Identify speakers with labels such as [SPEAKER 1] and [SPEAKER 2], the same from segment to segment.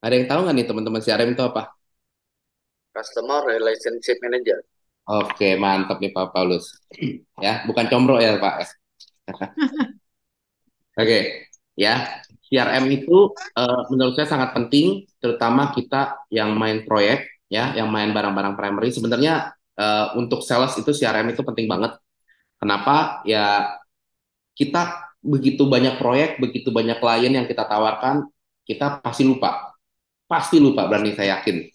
[SPEAKER 1] Ada yang tahu nggak nih teman-teman CRM itu apa?
[SPEAKER 2] Customer Relationship Manager.
[SPEAKER 1] Oke, mantap nih Pak Paulus. Ya, bukan combro ya Pak. Oke, ya. CRM itu menurut saya sangat penting, terutama kita yang main proyek, ya, yang main barang-barang primary. Sebenarnya untuk sales itu CRM itu penting banget. Kenapa? Ya, kita begitu banyak proyek, begitu banyak klien yang kita tawarkan, kita pasti lupa, berani saya yakin.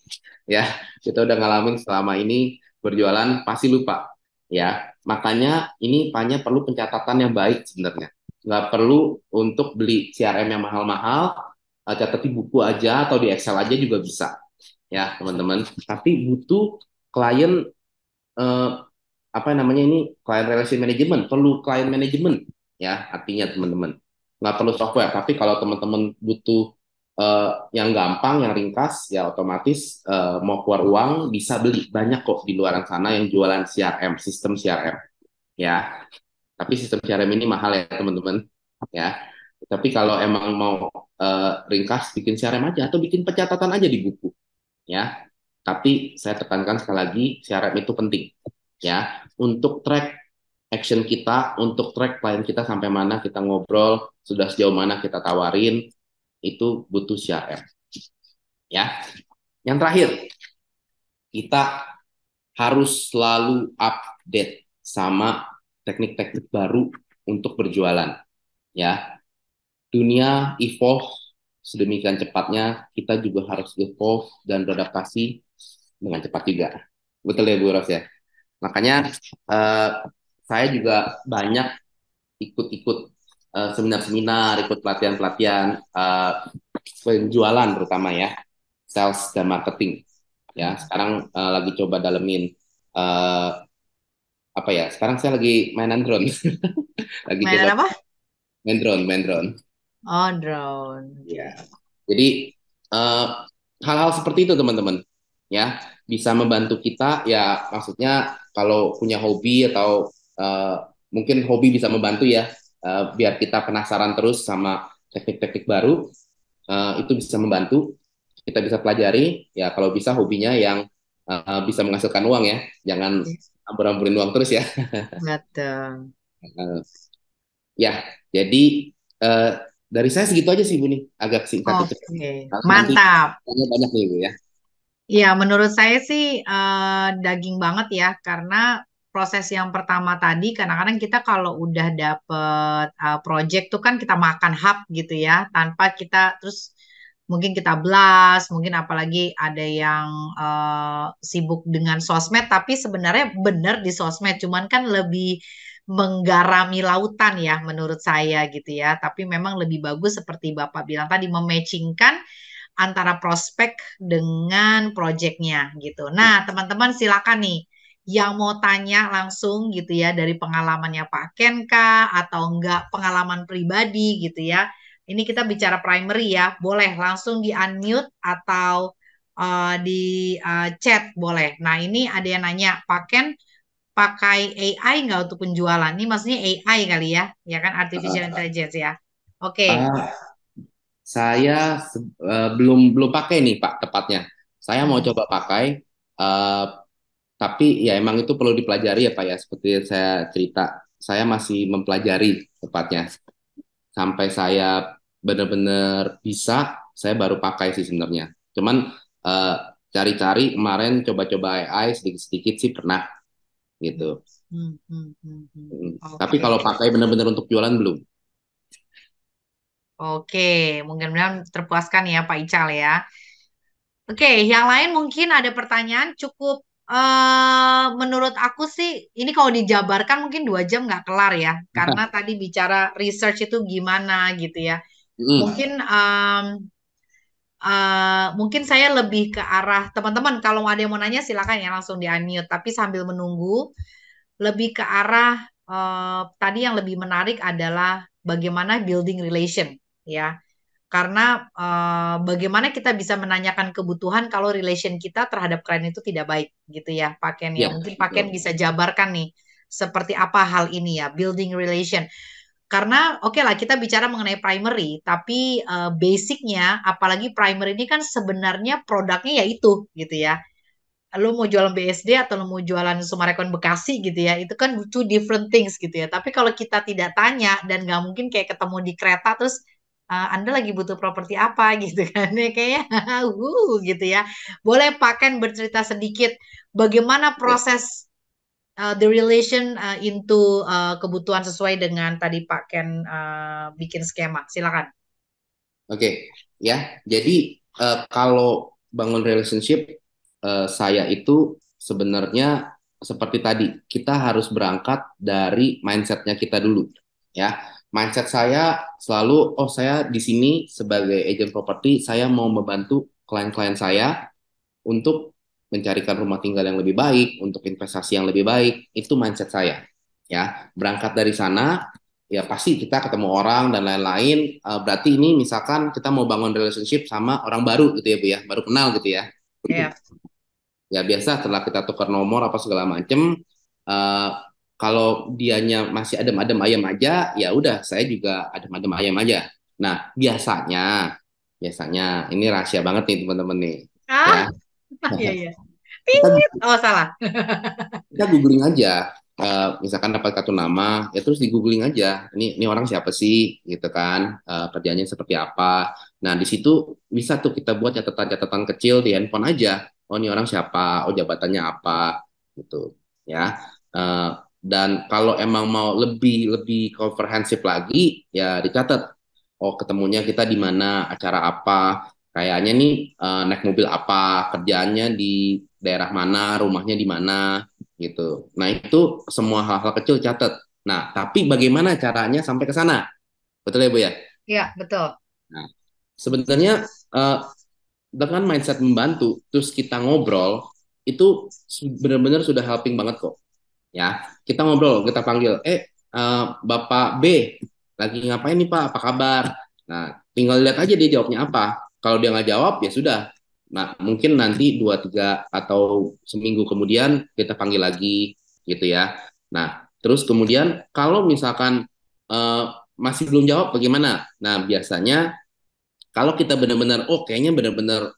[SPEAKER 1] Ya, kita udah ngalamin selama ini berjualan, pasti lupa. Ya, makanya ini hanya perlu pencatatan yang baik sebenarnya. Nggak perlu untuk beli CRM yang mahal-mahal, catat di buku aja atau di Excel aja juga bisa. Ya, teman-teman. Tapi butuh klien eh, apa namanya ini client relation management, perlu client management ya artinya teman-teman. Nggak perlu software, tapi kalau teman-teman butuh yang gampang, yang ringkas, ya otomatis mau keluar uang bisa beli banyak kok di luar sana yang jualan CRM, sistem CRM ya. Tapi sistem CRM ini mahal ya teman-teman ya. Tapi kalau emang mau ringkas, bikin CRM aja atau bikin pencatatan aja di buku ya. Tapi saya tekankan sekali lagi, CRM itu penting ya untuk track action kita, untuk track klien kita sampai mana kita ngobrol, sudah sejauh mana kita tawarin, itu butuh CRM ya. Yang terakhir, kita harus selalu update sama teknik-teknik baru untuk berjualan ya. Dunia evolve sedemikian cepatnya, kita juga harus evolve dan beradaptasi dengan cepat juga. Betul ya Bu Ros ya? Makanya eh, saya juga banyak ikut-ikut seminar-seminar, ikut pelatihan-pelatihan penjualan terutama ya, sales dan marketing. Ya, sekarang lagi coba dalemin eh, apa ya? Sekarang saya lagi mainan drone, lagi coba
[SPEAKER 2] Mainan apa?
[SPEAKER 1] main drone.
[SPEAKER 2] Oh, drone.
[SPEAKER 1] Ya.
[SPEAKER 2] Oke.
[SPEAKER 1] Jadi eh, hal-hal seperti itu teman-teman ya bisa membantu kita ya maksudnya kalau punya hobi atau eh, mungkin hobi bisa membantu ya biar kita penasaran terus sama teknik-teknik baru itu bisa membantu kita bisa pelajari ya kalau bisa hobinya yang bisa menghasilkan uang ya jangan ambur-amburin uang terus ya.
[SPEAKER 2] Betul.
[SPEAKER 1] Eh, ya jadi eh, dari saya segitu aja sih Bu nih agak singkat itu.
[SPEAKER 2] Oke,
[SPEAKER 1] Nanti
[SPEAKER 2] mantap.
[SPEAKER 1] tanya banyak nih Bu ya.
[SPEAKER 2] Ya, menurut saya sih daging banget ya, karena proses yang pertama tadi, kadang-kadang kita kalau udah dapet project tuh kan kita makan hap gitu ya, tanpa kita terus mungkin kita blast, mungkin apalagi ada yang sibuk dengan sosmed, tapi sebenarnya benar di sosmed, cuman kan lebih menggarami lautan ya menurut saya gitu ya, tapi memang lebih bagus seperti Bapak bilang tadi mematchingkan antara prospek dengan proyeknya gitu. Nah, teman-teman silakan nih yang mau tanya langsung gitu ya dari pengalamannya Pak Ken kah atau enggak pengalaman pribadi gitu ya. Ini kita bicara primary ya, boleh langsung di unmute atau di chat boleh. Nah, ini ada yang nanya, Pak Ken pakai AI nggak untuk penjualan? Ini maksudnya AI kali ya kan artificial
[SPEAKER 1] Uh,
[SPEAKER 2] intelligence ya. Oke.
[SPEAKER 1] uh, saya belum belum pakai nih Pak tepatnya. Saya mau
[SPEAKER 2] Hmm.
[SPEAKER 1] coba pakai, uh, tapi ya emang itu perlu dipelajari ya Pak ya. Seperti saya cerita, saya masih mempelajari tepatnya. Sampai saya benar-benar bisa, saya baru pakai sih sebenarnya. Cuman uh, cari-cari kemarin coba-coba AI sedikit-sedikit sih pernah gitu. Tapi
[SPEAKER 2] Oke.
[SPEAKER 1] kalau pakai benar-benar untuk jualan belum.
[SPEAKER 2] Oke, mudah-mudahan terpuaskan ya Pak Ical ya. Oke, yang lain mungkin ada pertanyaan cukup menurut aku sih ini kalau dijabarkan mungkin 2 jam nggak kelar ya, karena tadi bicara research itu gimana gitu ya.
[SPEAKER 1] Mm.
[SPEAKER 2] Mungkin mungkin saya lebih ke arah teman-teman kalau ada yang mau nanya silakan ya langsung di unmute. Tapi sambil menunggu lebih ke arah tadi yang lebih menarik adalah bagaimana building relation ya. Karena bagaimana kita bisa menanyakan kebutuhan kalau relation kita terhadap klien itu tidak baik gitu ya, Pak Ken ya.
[SPEAKER 1] Ya,
[SPEAKER 2] Mungkin Pak Ken
[SPEAKER 1] betul.
[SPEAKER 2] bisa jabarkan nih seperti apa hal ini ya, building relation. karena oke lah kita bicara mengenai primary, tapi basicnya, apalagi primary ini kan sebenarnya produknya ya itu gitu ya. Lo mau jualan BSD atau lo mau jualan Summarecon Bekasi gitu ya, itu kan two different things gitu ya. Tapi kalau kita tidak tanya dan nggak mungkin kayak ketemu di kereta terus Anda lagi butuh properti apa gitu kan ya kayaknya gitu ya. Boleh Pak Ken bercerita sedikit bagaimana
[SPEAKER 1] Oke.
[SPEAKER 2] proses the relation into kebutuhan sesuai dengan tadi Pak Ken bikin skema. Silakan.
[SPEAKER 1] Oke, ya. Jadi kalau bangun relationship, saya itu sebenarnya seperti tadi, kita harus berangkat dari mindsetnya kita dulu, ya. Mindset saya selalu, oh saya di sini sebagai agent properti, saya mau membantu klien-klien saya untuk mencarikan rumah tinggal yang lebih baik, untuk investasi yang lebih baik, itu mindset saya. Ya, berangkat dari sana, ya pasti kita ketemu orang dan lain-lain. Berarti ini misalkan kita mau bangun relationship sama orang baru gitu ya, Bu ya, baru kenal gitu ya.
[SPEAKER 2] Ya,
[SPEAKER 1] Ya biasa setelah kita tukar nomor apa segala macem, eh, kalau dianya masih adem-adem ayam aja, ya udah saya juga adem-adem ayam aja. Nah, biasanya, biasanya ini rahasia banget nih teman-teman nih, ya.
[SPEAKER 2] ah, iya iya.
[SPEAKER 1] Kita
[SPEAKER 2] Tit. Oh salah.
[SPEAKER 1] kita googling aja, misalkan dapat kartu nama ya terus di googling aja ini orang siapa sih gitu kan, kerjanya seperti apa. Nah di situ bisa tuh kita buat catatan-catatan kecil di handphone aja, oh ini orang siapa, oh jabatannya apa gitu ya. Eh, dan kalau emang mau lebih lebih komprehensif lagi ya dicatat, oh ketemunya kita di mana, acara apa, kayaknya nih naik mobil apa, kerjaannya di daerah mana, rumahnya di mana gitu. Nah, itu semua hal-hal kecil catat. Nah, tapi bagaimana caranya sampai ke sana? Betul ya, Bu ya?
[SPEAKER 2] Iya, betul.
[SPEAKER 1] Nah, sebenarnya eh, dengan mindset membantu, terus kita ngobrol, itu benar-benar sudah helping banget kok. Ya, kita ngobrol, kita panggil, Bapak B, lagi ngapain nih Pak? Apa kabar? Nah, tinggal lihat aja dia jawabnya apa. Kalau dia nggak jawab, ya sudah. Nah, mungkin nanti 2, 3, atau seminggu kemudian kita panggil lagi, gitu ya. Nah, terus kemudian kalau misalkan eh, masih belum jawab, bagaimana? Nah, biasanya kalau kita benar-benar, oh kayaknya benar-benar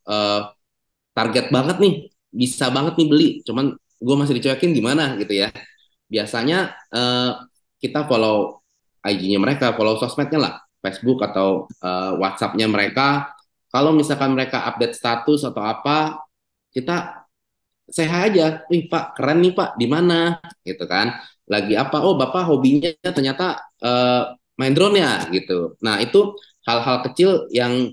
[SPEAKER 1] target banget nih, bisa banget nih beli, cuman gue masih dicuekin gimana gitu ya. Biasanya kita follow IG-nya mereka, follow sosmednya lah, Facebook atau WhatsApp-nya mereka. Kalau misalkan mereka update status atau apa, kita say hi aja. Wih Pak, keren nih Pak, di mana? Gitu kan. Lagi apa? Oh Bapak hobinya ternyata main drone ya gitu. Nah itu hal-hal kecil yang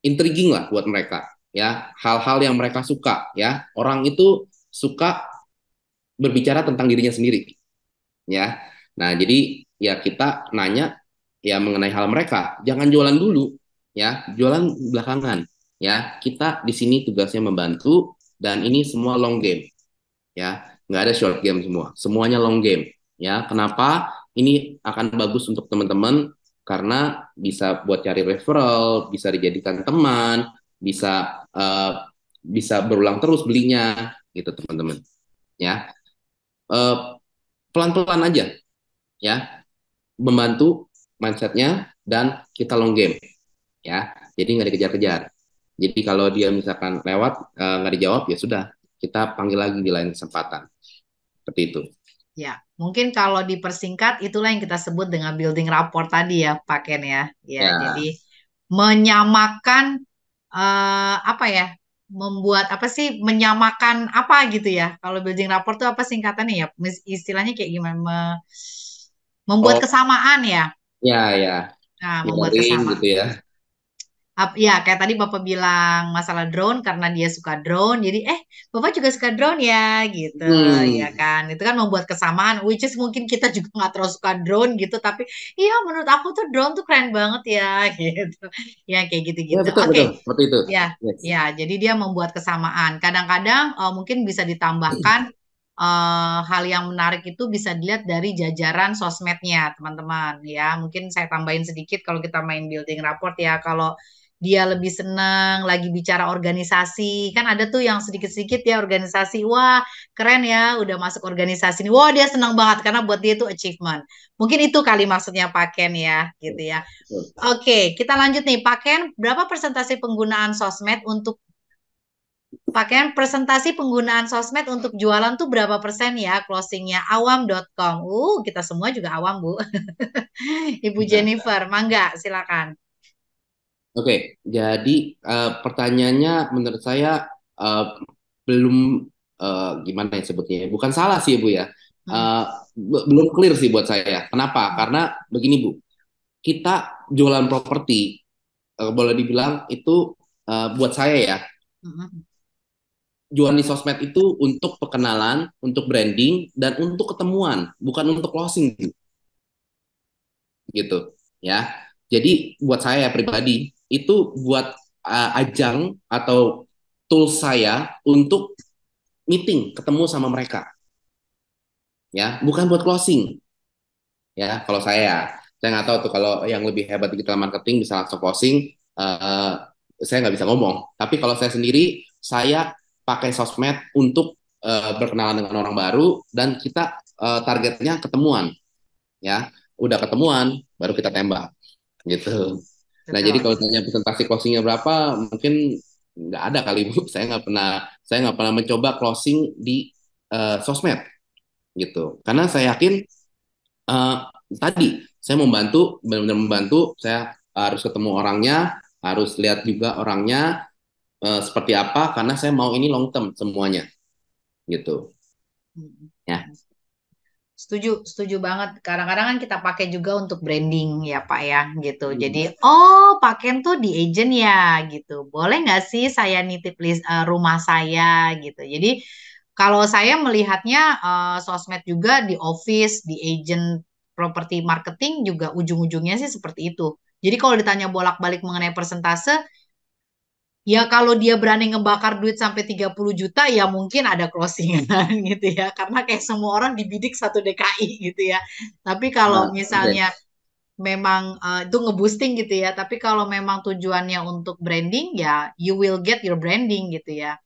[SPEAKER 1] intriguing lah buat mereka. Ya, hal-hal yang mereka suka. Ya, orang itu suka berbicara tentang dirinya sendiri. Ya, nah jadi ya kita nanya ya mengenai hal mereka. Jangan jualan dulu, ya, jualan belakangan. Ya, kita di sini tugasnya membantu dan ini semua long game, ya, nggak ada short game semua, semuanya long game. Ya, kenapa? Ini akan bagus untuk teman-teman karena bisa buat cari referral, bisa dijadikan teman, bisa bisa berulang terus belinya, gitu teman-teman. Ya, Eh, pelan-pelan aja, ya, membantu mindsetnya dan kita long game ya, jadi nggak dikejar-kejar. Jadi kalau dia misalkan lewat nggak dijawab ya sudah, kita panggil lagi di lain kesempatan seperti itu.
[SPEAKER 2] Ya, mungkin kalau dipersingkat itulah yang kita sebut dengan building rapport tadi ya, Pak Ken ya. Ya, jadi
[SPEAKER 1] Ya,
[SPEAKER 2] menyamakan apa ya? Membuat apa sih? Menyamakan apa gitu ya? Kalau building rapport itu apa singkatannya ya? Istilahnya kayak gimana? Membuat
[SPEAKER 1] oh
[SPEAKER 2] kesamaan ya.
[SPEAKER 1] ya ya,
[SPEAKER 2] Nah, membuat
[SPEAKER 1] sharing
[SPEAKER 2] kesamaan.
[SPEAKER 1] gitu ya.
[SPEAKER 2] Ya, kayak tadi Bapak bilang masalah drone karena dia suka drone. Jadi, Bapak juga suka drone ya, gitu. Ya
[SPEAKER 1] Hmm.
[SPEAKER 2] kan? Itu kan membuat kesamaan. Which is mungkin kita juga nggak terlalu suka drone gitu. Tapi, iya menurut aku tuh drone tuh keren banget ya, gitu. Ya, kayak
[SPEAKER 1] Ya
[SPEAKER 2] gitu-gitu.
[SPEAKER 1] betul
[SPEAKER 2] Oke,
[SPEAKER 1] betul seperti itu.
[SPEAKER 2] ya.
[SPEAKER 1] Yes.
[SPEAKER 2] Ya, jadi dia membuat kesamaan. Kadang-kadang mungkin bisa ditambahkan hal yang menarik itu bisa dilihat dari jajaran sosmednya, teman-teman. Ya, mungkin saya tambahin sedikit kalau kita main building rapport ya. Kalau dia lebih seneng lagi bicara organisasi. Kan ada tuh yang sedikit-sedikit ya organisasi. Wah, keren ya udah masuk organisasi ini. Wah, dia senang banget karena buat dia itu achievement. Mungkin itu kali maksudnya Pak Ken ya, gitu ya. Oke, kita lanjut nih. Pak Ken, berapa persentase penggunaan sosmed untuk pakaian presentasi penggunaan sosmed untuk jualan tuh berapa persen ya closingnya awam.com. Kita semua juga awam, Bu. Ibu
[SPEAKER 1] Nah,
[SPEAKER 2] Jennifer, mangga, silakan.
[SPEAKER 1] oke, jadi pertanyaannya menurut saya eh, belum gimana ya sebutnya, ya, bukan salah sih Bu ya.
[SPEAKER 2] Hmm.
[SPEAKER 1] Eh, belum clear sih buat saya. Kenapa? Karena begini Bu, kita jualan properti, boleh dibilang itu buat saya ya,
[SPEAKER 2] Hmm.
[SPEAKER 1] jualan di sosmed itu untuk perkenalan, untuk branding, dan untuk ketemuan, bukan untuk closing gitu ya. Jadi buat saya pribadi itu buat ajang atau tools saya untuk meeting, ketemu sama mereka ya, bukan buat closing ya. Kalau saya nggak tahu tuh kalau yang lebih hebat di digital marketing bisa langsung closing. eh, saya nggak bisa ngomong. Tapi kalau saya sendiri, saya pakai sosmed untuk berkenalan dengan orang baru dan kita targetnya ketemuan ya. Udah ketemuan, baru kita tembak gitu. Nah, jadi
[SPEAKER 2] Betul.
[SPEAKER 1] kalau tanya presentasi closingnya berapa, mungkin nggak ada kali Bu. Saya nggak pernah mencoba closing di sosmed gitu. Karena saya yakin eh, tadi saya membantu, benar-benar membantu. Saya harus ketemu orangnya, harus lihat juga orangnya seperti apa. Karena saya mau ini long term semuanya gitu. Ya.
[SPEAKER 2] Setuju, setuju banget. Kadang-kadang kan kita pakai juga untuk branding ya Pak ya gitu. Jadi,
[SPEAKER 1] Hmm.
[SPEAKER 2] oh Pak Ken tuh di agent ya gitu. Boleh nggak sih saya nitip list rumah saya gitu. Jadi kalau saya melihatnya sosmed juga di office, di agent property marketing juga ujung-ujungnya sih seperti itu. Jadi kalau ditanya bolak-balik mengenai persentase, ya kalau dia berani ngebakar duit sampai 30 juta ya mungkin ada closingan gitu ya. Karena kayak semua orang dibidik satu DKI gitu ya. Tapi kalau
[SPEAKER 1] Oke.
[SPEAKER 2] misalnya memang itu ngeboosting gitu ya. Tapi kalau memang tujuannya untuk branding ya you will get your branding gitu ya.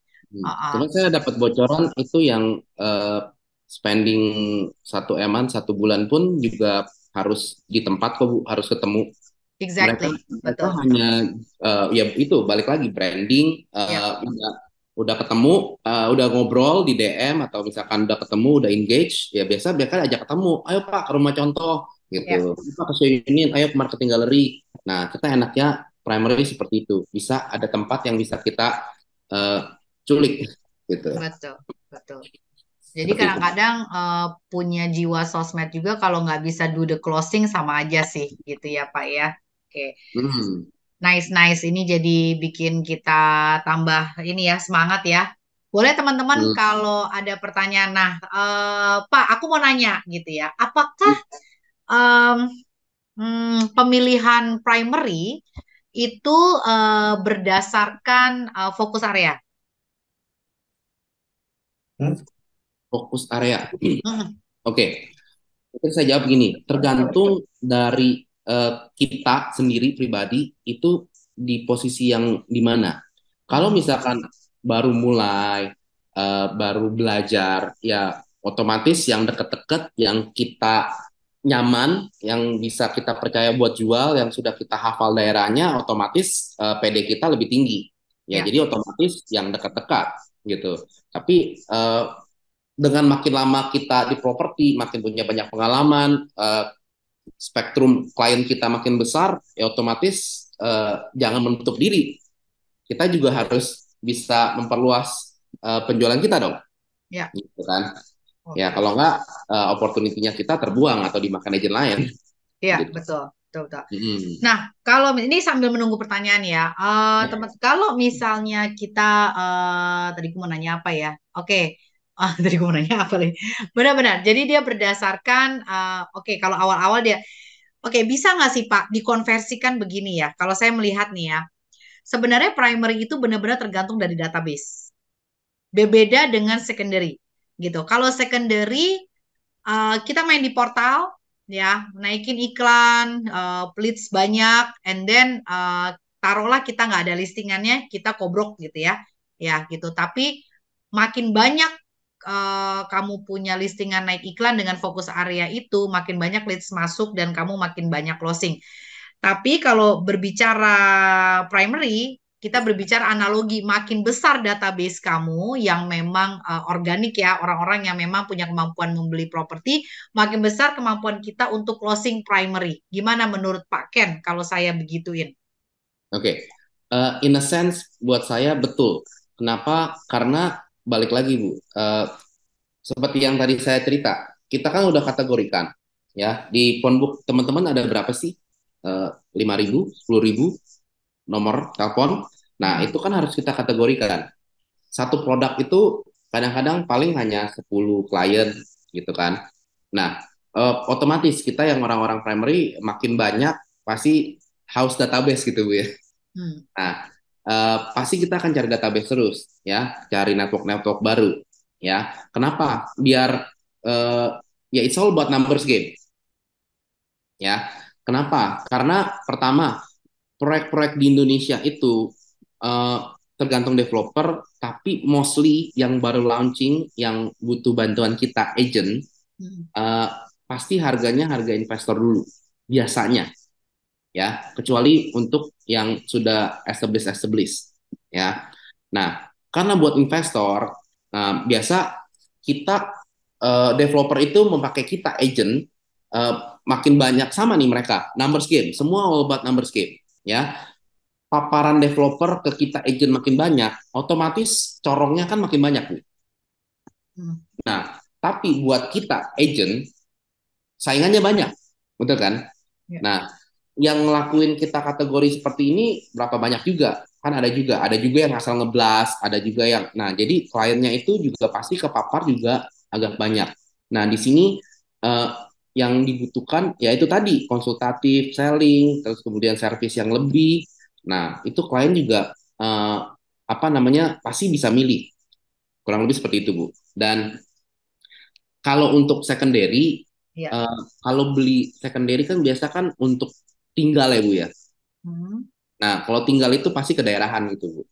[SPEAKER 1] Cuma saya dapat bocoran itu yang spending 1 eman 1 bulan pun juga harus di tempat kok Bu, harus ketemu. Mereka
[SPEAKER 2] Exactly,
[SPEAKER 1] mereka
[SPEAKER 2] betul.
[SPEAKER 1] hanya ya itu balik lagi branding,
[SPEAKER 2] Ya,
[SPEAKER 1] udah ketemu, udah ngobrol di DM atau misalkan udah ketemu udah engage ya biasa mereka ajak ketemu, ayo Pak ke rumah contoh gitu,
[SPEAKER 2] ya,
[SPEAKER 1] Pak ke sini, ayo ke marketing gallery. Nah kita enaknya primary seperti itu, bisa ada tempat yang bisa kita eh, culik gitu,
[SPEAKER 2] betul, betul. Jadi
[SPEAKER 1] seperti itu.
[SPEAKER 2] kadang-kadang punya jiwa sosmed juga kalau nggak bisa do the closing sama aja sih gitu ya Pak ya. Oke.
[SPEAKER 1] Hmm.
[SPEAKER 2] Nice, nice. Ini jadi bikin kita tambah ini ya semangat ya. Boleh teman-teman
[SPEAKER 1] Hmm.
[SPEAKER 2] kalau ada pertanyaan. Nah, Pak, aku mau nanya gitu ya. Apakah em, pemilihan primary itu berdasarkan fokus area?
[SPEAKER 1] Fokus area.
[SPEAKER 2] Mm,
[SPEAKER 1] Oke, mungkin saya jawab gini, tergantung dari kita sendiri pribadi itu di posisi yang di mana. Kalau
[SPEAKER 2] mm,
[SPEAKER 1] misalkan baru mulai, baru belajar, ya otomatis yang deket-deket, yang kita nyaman, yang bisa kita percaya buat jual, yang sudah kita hafal daerahnya, otomatis PD kita lebih tinggi. Ya,
[SPEAKER 2] ya,
[SPEAKER 1] jadi otomatis yang dekat-dekat gitu. Tapi dengan makin lama kita di properti, makin punya banyak pengalaman, spektrum klien kita makin besar, ya otomatis jangan menutup diri. Kita juga harus bisa memperluas penjualan kita dong,
[SPEAKER 2] ya.
[SPEAKER 1] gitu kan? Ya
[SPEAKER 2] Oke.
[SPEAKER 1] kalau nggak opportunity-nya kita terbuang atau dimakan agent lain,
[SPEAKER 2] Ya,
[SPEAKER 1] gitu.
[SPEAKER 2] betul, betul, betul.
[SPEAKER 1] Hmm.
[SPEAKER 2] Nah, kalau ini sambil menunggu pertanyaan ya,
[SPEAKER 1] Ya.
[SPEAKER 2] teman, kalau misalnya kita tadi aku mau nanya apa ya? Oke, tadi aku mau nanya apa nih? Benar-benar. Jadi dia berdasarkan, oke, kalau awal-awal dia, oke, bisa nggak sih Pak dikonversikan begini ya? Kalau saya melihat nih ya, sebenarnya primary itu benar-benar tergantung dari database. Berbeda dengan secondary, gitu. Kalau secondary kita main di portal ya, naikin iklan, leads banyak, and then taruhlah kita nggak ada listingannya, kita kobrok gitu ya, ya gitu. Tapi makin banyak kamu punya listingan naik iklan dengan fokus area itu, makin banyak leads masuk dan kamu makin banyak closing. Tapi kalau berbicara primary, kita berbicara analogi, makin besar database kamu yang memang organik ya, orang-orang yang memang punya kemampuan membeli properti, makin besar kemampuan kita untuk closing primary. Gimana menurut Pak Ken kalau saya begituin?
[SPEAKER 1] Oke. In a sense buat saya betul. Kenapa? Karena balik lagi Bu. Seperti yang tadi saya cerita, kita kan udah kategorikan ya di phonebook teman-teman ada berapa sih? 5.000, 10.000 nomor telepon. Nah, itu kan harus kita kategorikan. Satu produk itu kadang-kadang paling hanya 10 klien gitu kan. Nah, otomatis kita yang orang-orang primary makin banyak pasti house database gitu Bu ya.
[SPEAKER 2] Hmm.
[SPEAKER 1] Nah, pasti kita akan cari database terus ya, cari network-network baru ya. Kenapa? Biar uh, ya it's all about numbers game ya. Kenapa? Karena pertama proyek-proyek di Indonesia itu uh, tergantung developer, tapi mostly yang baru launching, yang butuh bantuan kita agent,
[SPEAKER 2] Hmm.
[SPEAKER 1] uh, pasti harganya harga investor dulu biasanya ya, kecuali untuk yang sudah established ya. Nah, karena buat investor, biasa kita developer itu memakai kita agent, makin banyak sama nih mereka numbers game, semua all about numbers game ya. Paparan developer ke kita agent makin banyak, otomatis corongnya kan makin banyak nih.
[SPEAKER 2] Hmm.
[SPEAKER 1] Nah, tapi buat kita agent saingannya banyak, betul kan?
[SPEAKER 2] Ya.
[SPEAKER 1] Nah, yang ngelakuin kita kategori seperti ini berapa banyak juga kan, ada juga yang asal ngeblas, ada juga yang, nah jadi kliennya itu juga pasti kepapar juga agak banyak. Nah di sini eh, yang dibutuhkan ya itu tadi konsultatif selling, terus kemudian service yang lebih. Nah itu klien juga apa namanya pasti bisa milih, kurang lebih seperti itu Bu. Dan kalau untuk secondary,
[SPEAKER 2] Ya.
[SPEAKER 1] kalau beli secondary kan biasa kan untuk tinggal ya Bu ya.
[SPEAKER 2] Hmm.
[SPEAKER 1] Nah, kalau tinggal itu pasti ke daerahan gitu, Bu.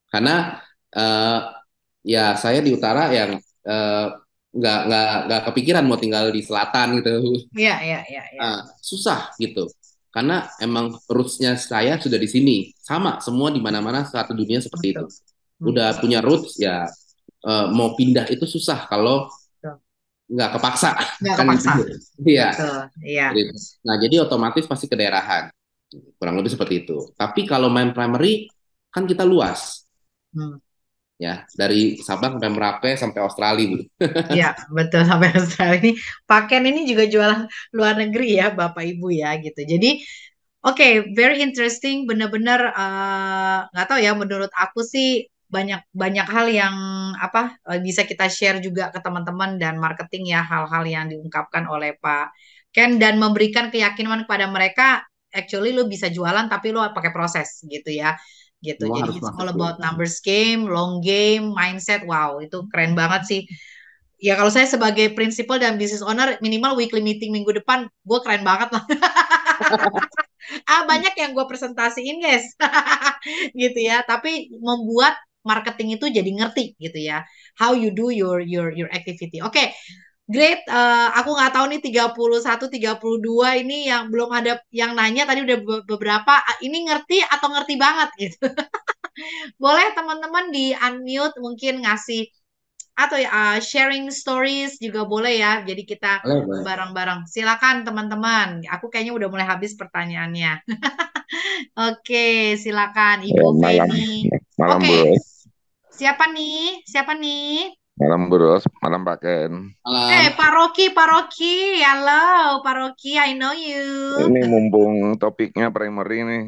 [SPEAKER 1] Karena eh, ya saya di utara yang eh, nggak kepikiran mau tinggal di selatan gitu, Bu.
[SPEAKER 2] Ya, ya, ya, ya.
[SPEAKER 1] Susah gitu. Karena emang roots-nya saya sudah di sini. Sama, semua di mana-mana satu dunia seperti itu.
[SPEAKER 2] Betul. Hmm.
[SPEAKER 1] Udah punya roots ya, mau pindah itu susah kalau
[SPEAKER 2] Betul.
[SPEAKER 1] nggak kepaksa
[SPEAKER 2] Nggak
[SPEAKER 1] kan
[SPEAKER 2] kepaksa.
[SPEAKER 1] gitu. Iya.
[SPEAKER 2] Betul. Iya.
[SPEAKER 1] Gitu. Nah, jadi otomatis pasti ke daerahan. Kurang lebih seperti itu. Tapi kalau main primary kan kita luas
[SPEAKER 2] Hmm.
[SPEAKER 1] ya, dari Sabang sampai Merauke sampai Australia Bu.
[SPEAKER 2] Iya, betul sampai Australia ini. Paken ini juga jualan luar negeri ya, Bapak Ibu ya gitu. Jadi, oke, very interesting. Benar-benar nggak tahu ya. Menurut aku sih banyak banyak hal yang apa bisa kita share juga ke teman-teman dan marketing ya, hal-hal yang diungkapkan oleh Pak Ken dan memberikan keyakinan kepada mereka. Actually, lo bisa jualan tapi lo pakai proses gitu ya. Gitu.
[SPEAKER 1] Semua
[SPEAKER 2] Jadi
[SPEAKER 1] harus
[SPEAKER 2] it's all
[SPEAKER 1] masuk Bu.
[SPEAKER 2] about numbers game, long game, mindset. Wow, itu keren banget sih. Ya kalau saya sebagai principal dan business owner minimal weekly meeting minggu depan gue keren banget lah. Banyak yang gue presentasiin guys. Gitu ya. Tapi membuat marketing itu jadi ngerti gitu ya. How you do your activity. Oke, great. Aku nggak tahu nih 31, 32 ini yang belum ada yang nanya tadi udah beberapa. Ini ngerti atau ngerti banget gitu. Boleh teman-teman di unmute mungkin ngasih atau ya sharing stories juga boleh ya. Jadi kita
[SPEAKER 1] Boleh, boleh.
[SPEAKER 2] bareng-bareng. Silakan teman-teman. Aku kayaknya udah mulai habis pertanyaannya. Oke, silakan
[SPEAKER 3] Ya,
[SPEAKER 2] Ibu
[SPEAKER 3] malam,
[SPEAKER 2] Feni.
[SPEAKER 3] malam
[SPEAKER 2] Oke,
[SPEAKER 3] bro,
[SPEAKER 2] siapa nih? Siapa nih?
[SPEAKER 3] malam bro, malam Pak Ken.
[SPEAKER 1] Malam.
[SPEAKER 2] Pak Rocky, Pak Rocky. Halo, Pak Rocky, I know you.
[SPEAKER 3] Ini mumpung topiknya primary nih,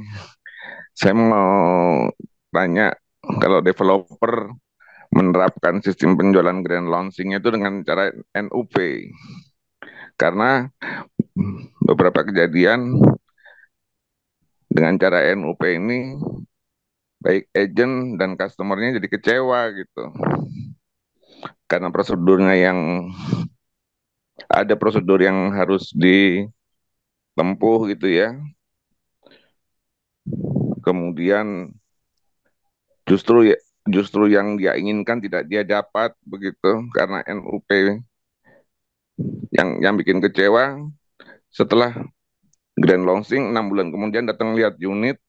[SPEAKER 3] saya mau tanya kalau developer menerapkan sistem penjualan grand launching itu dengan cara NUP, karena beberapa kejadian dengan cara NUP ini baik agent dan customernya jadi kecewa gitu, karena prosedurnya yang ada prosedur yang harus ditempuh gitu ya. kemudian justru justru yang dia inginkan tidak dia dapat begitu karena NUP yang bikin kecewa setelah grand launching 6 bulan kemudian datang lihat unit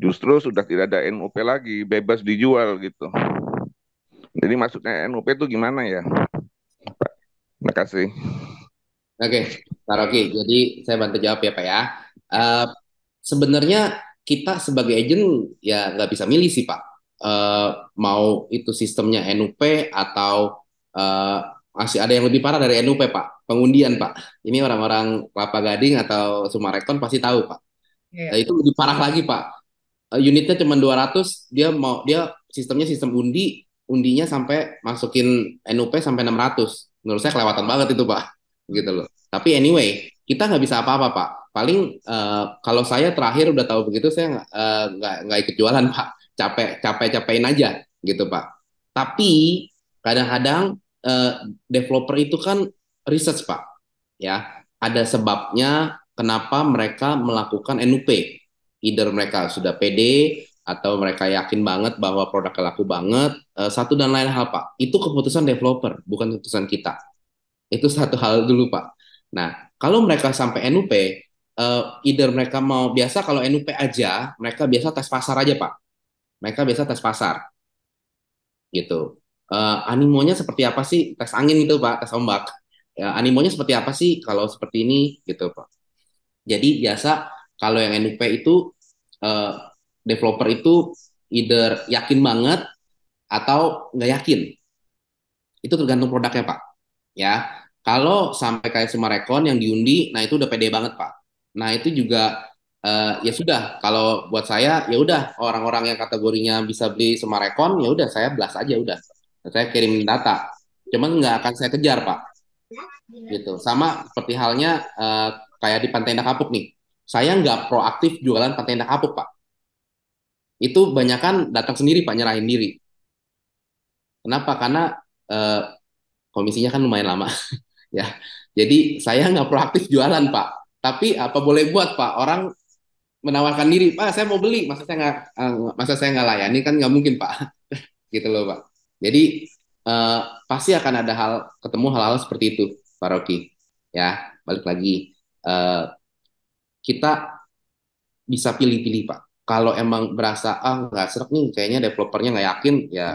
[SPEAKER 3] justru sudah tidak ada NUP lagi bebas dijual gitu. Jadi maksudnya NUP itu gimana ya? Terima kasih.
[SPEAKER 1] Oke, Pak Rocky. Jadi saya bantu jawab ya Pak ya. Eh, Sebenarnya kita sebagai agent ya nggak bisa milih sih Pak. Eh, Mau itu sistemnya NUP atau eh, masih ada yang lebih parah dari NUP Pak. Pengundian Pak. Ini orang-orang Kelapa Gading atau Sumarekon pasti tahu Pak.
[SPEAKER 2] Iya.
[SPEAKER 1] Itu lebih parah lagi Pak. Unitnya cuma 200, dia sistemnya sistem undinya sampai masukin NUP sampai 600. Menurut saya kelewatan banget itu Pak, gitu loh. Tapi anyway, kita nggak bisa apa-apa Pak. Paling kalau saya terakhir udah tahu begitu, saya nggak ikut jualan Pak. Capein aja gitu Pak. Tapi kadang-kadang eh, developer itu kan research Pak, ya. Ada sebabnya kenapa mereka melakukan NUP. Either mereka sudah pede atau mereka yakin banget bahwa produknya laku banget. Satu dan lain hal Pak, itu keputusan developer, bukan keputusan kita. Itu satu hal dulu Pak. Nah, kalau mereka sampai NUP, either mereka mau biasa kalau NUP aja, mereka biasa tes pasar aja Pak. Mereka biasa tes pasar gitu. Animonya seperti apa sih? Tes angin gitu Pak, tes ombak. Ya, animonya seperti apa sih kalau seperti ini gitu Pak. Jadi biasa kalau yang NUP itu eh, developer itu either yakin banget atau nggak yakin. Itu tergantung produknya Pak. Ya, kalau sampai kayak Sumarekon yang diundi, nah itu udah pede banget Pak. Nah itu juga ya sudah. Kalau buat saya ya udah orang-orang yang kategorinya bisa beli Sumarekon ya udah saya blast aja udah. Saya kirim data. Cuman nggak akan saya kejar Pak. Gitu. Sama seperti halnya kayak di Pantai Indah Kapuk nih. Saya nggak proaktif jualan Pantai Indah Kapuk Pak. Itu banyak kan datang sendiri Pak nyerahin diri. Kenapa? Karena eh, komisinya kan lumayan lama ya. Jadi saya nggak proaktif jualan Pak. Tapi apa boleh buat Pak? Orang menawarkan diri, Pak saya mau beli, masa saya nggak layani kan nggak mungkin Pak. Gitu loh Pak. Jadi eh, pasti akan ada ketemu hal-hal seperti itu Pak Rocky. Ya balik lagi kita bisa pilih-pilih Pak. Kalau emang berasa nggak serak nih, kayaknya developernya nggak yakin, ya